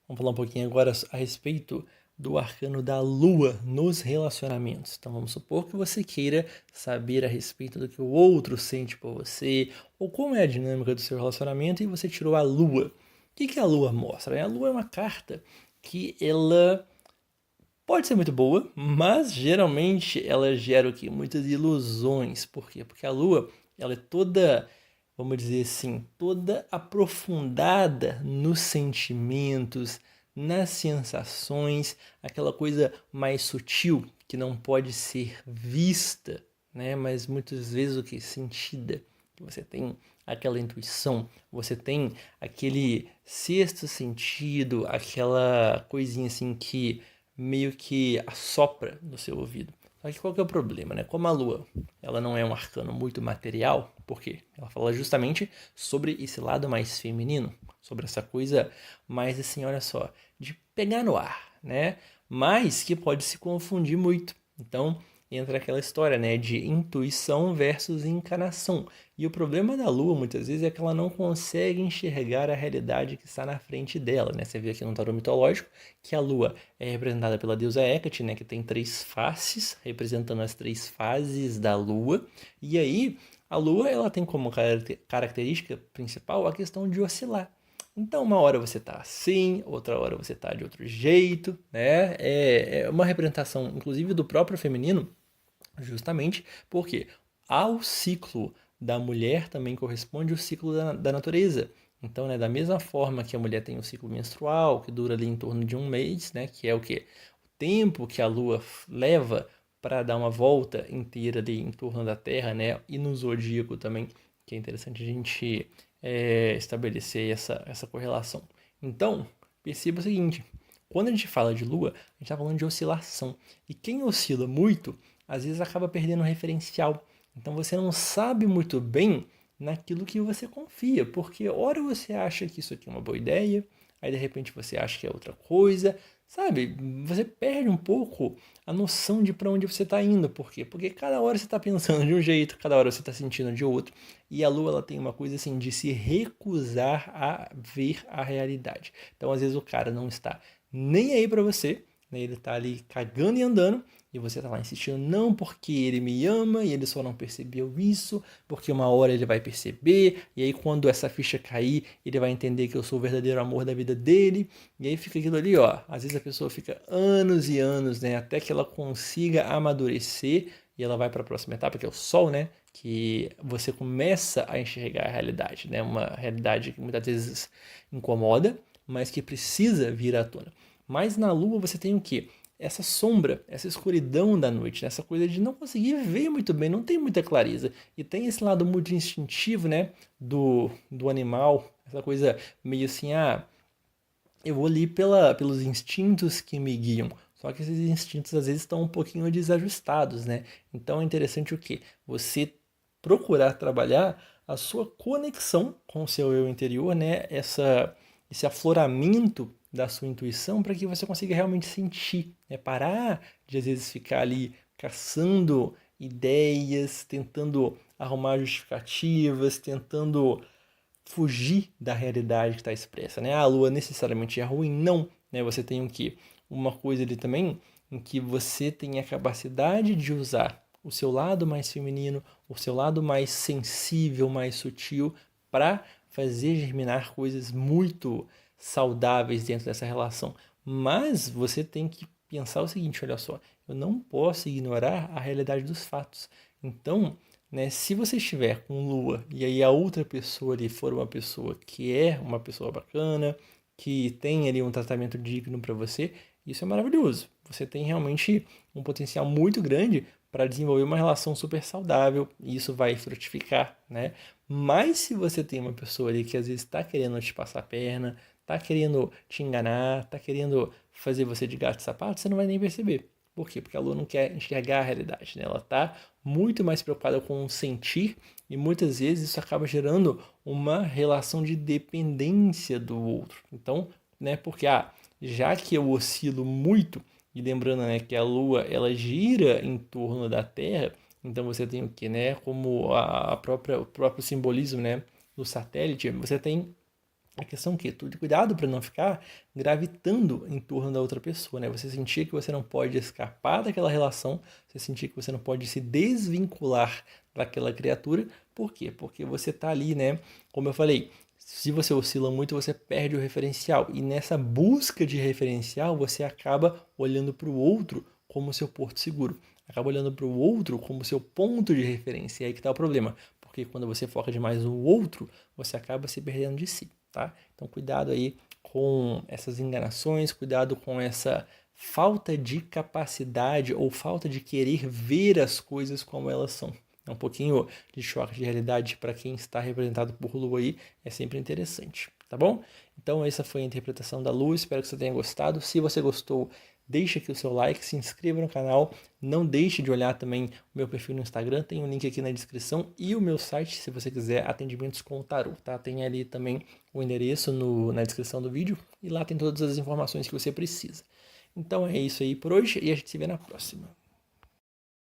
Vamos falar um pouquinho agora a respeito do arcano da lua nos relacionamentos. Então vamos supor que você queira saber a respeito do que o outro sente por você, ou como é a dinâmica do seu relacionamento, e você tirou a lua. O que a lua mostra? A lua é uma carta que ela pode ser muito boa, mas geralmente ela gera o quê? Muitas ilusões. Por quê? Porque a lua, ela é toda, vamos dizer assim, toda aprofundada nos sentimentos, nas sensações, aquela coisa mais sutil que não pode ser vista, né? Mas muitas vezes o que? Sentida. Você tem aquela intuição, você tem aquele sexto sentido, aquela coisinha assim que meio que assopra no seu ouvido. Só que qual que é o problema, né? Como a lua, ela não é um arcano muito material, por quê? Ela fala justamente sobre esse lado mais feminino, sobre essa coisa mais assim, olha só, de pegar no ar, né? Mas que pode se confundir muito. Então, entra aquela história, né, de intuição versus encarnação. E o problema da Lua, muitas vezes, é que ela não consegue enxergar a realidade que está na frente dela, né? Você vê aqui no tarô mitológico que a Lua é representada pela deusa Hecate, né, que tem 3 faces, representando as 3 fases da Lua. E aí, a Lua, ela tem como característica principal a questão de oscilar. Então, uma hora você tá assim, outra hora você tá de outro jeito, né? É uma representação, inclusive, do próprio feminino, justamente porque ao ciclo da mulher também corresponde o ciclo da natureza. Então, né, da mesma forma que a mulher tem o ciclo menstrual, que dura ali em torno de um mês, né, que é o quê? O tempo que a lua leva para dar uma volta inteira ali em torno da Terra, né, e no zodíaco também, que é interessante a gente estabelecer essa correlação. Então, perceba o seguinte, quando a gente fala de lua, a gente está falando de oscilação. E quem oscila muito às vezes acaba perdendo o referencial. Então você não sabe muito bem naquilo que você confia, porque hora você acha que isso aqui é uma boa ideia, aí de repente você acha que é outra coisa, sabe? Você perde um pouco a noção de para onde você está indo. Por quê? Porque cada hora você está pensando de um jeito, cada hora você está sentindo de outro. E a lua ela tem uma coisa assim de se recusar a ver a realidade. Então às vezes o cara não está nem aí para você, né? Ele está ali cagando e andando, e você tá lá insistindo, não, porque ele me ama e ele só não percebeu isso, porque uma hora ele vai perceber, e aí quando essa ficha cair, ele vai entender que eu sou o verdadeiro amor da vida dele, e aí fica aquilo ali, ó. Às vezes a pessoa fica anos e anos, né, até que ela consiga amadurecer, e ela vai para a próxima etapa, que é o sol, né, que você começa a enxergar a realidade, né, uma realidade que muitas vezes incomoda, mas que precisa vir à tona. Mas na lua você tem o quê? Essa sombra, essa escuridão da noite, né? Essa coisa de não conseguir ver muito bem, não tem muita clareza. E tem esse lado muito instintivo, né, do animal, essa coisa meio assim, eu vou ali pelos instintos que me guiam. Só que esses instintos às vezes estão um pouquinho desajustados, né? Então é interessante o quê? Você procurar trabalhar a sua conexão com o seu eu interior, né? Esse afloramento da sua intuição para que você consiga realmente sentir, né? Parar de às vezes ficar ali caçando ideias, tentando arrumar justificativas, tentando fugir da realidade que está expressa, né? A lua necessariamente é ruim? Não, né? Você tem o quê? Uma coisa ali também em que você tem a capacidade de usar o seu lado mais feminino, o seu lado mais sensível, mais sutil, para fazer germinar coisas muito saudáveis dentro dessa relação. Mas você tem que pensar o seguinte, olha só, eu não posso ignorar a realidade dos fatos. Então, né, se você estiver com lua e aí a outra pessoa ali for uma pessoa que é uma pessoa bacana, que tem ali um tratamento digno para você, isso é maravilhoso. Você tem realmente um potencial muito grande para desenvolver uma relação super saudável e isso vai frutificar, né? Mas se você tem uma pessoa ali que às vezes está querendo te passar a perna, está querendo te enganar, está querendo fazer você de gato e sapato, você não vai nem perceber. Por quê? Porque a lua não quer enxergar a realidade, né? Ela está muito mais preocupada com o sentir e muitas vezes isso acaba gerando uma relação de dependência do outro. Então, né, porque já que eu oscilo muito, e lembrando, né, que a Lua ela gira em torno da Terra, então você tem o que, né, como o próprio simbolismo, né, do satélite, você tem A questão é que cuidado para não ficar gravitando em torno da outra pessoa, né? Você sentir que você não pode escapar daquela relação, você sentir que você não pode se desvincular daquela criatura. Por quê? Porque você tá ali, né? Como eu falei, se você oscila muito, você perde o referencial. E nessa busca de referencial, você acaba olhando para o outro como seu porto seguro. Acaba olhando para o outro como seu ponto de referência. E aí que está o problema. Porque quando você foca demais no outro, você acaba se perdendo de si, tá? Então cuidado aí com essas enganações, cuidado com essa falta de capacidade ou falta de querer ver as coisas como elas são. É um pouquinho de choque de realidade para quem está representado por Lua aí, é sempre interessante, tá bom? Então essa foi a interpretação da Lua, espero que você tenha gostado. Se você gostou, deixa aqui o seu like, se inscreva no canal, não deixe de olhar também o meu perfil no Instagram, tem um link aqui na descrição e o meu site, se você quiser atendimentos com o tarô, tá? Tem ali também o endereço na descrição do vídeo e lá tem todas as informações que você precisa. Então é isso aí por hoje e a gente se vê na próxima.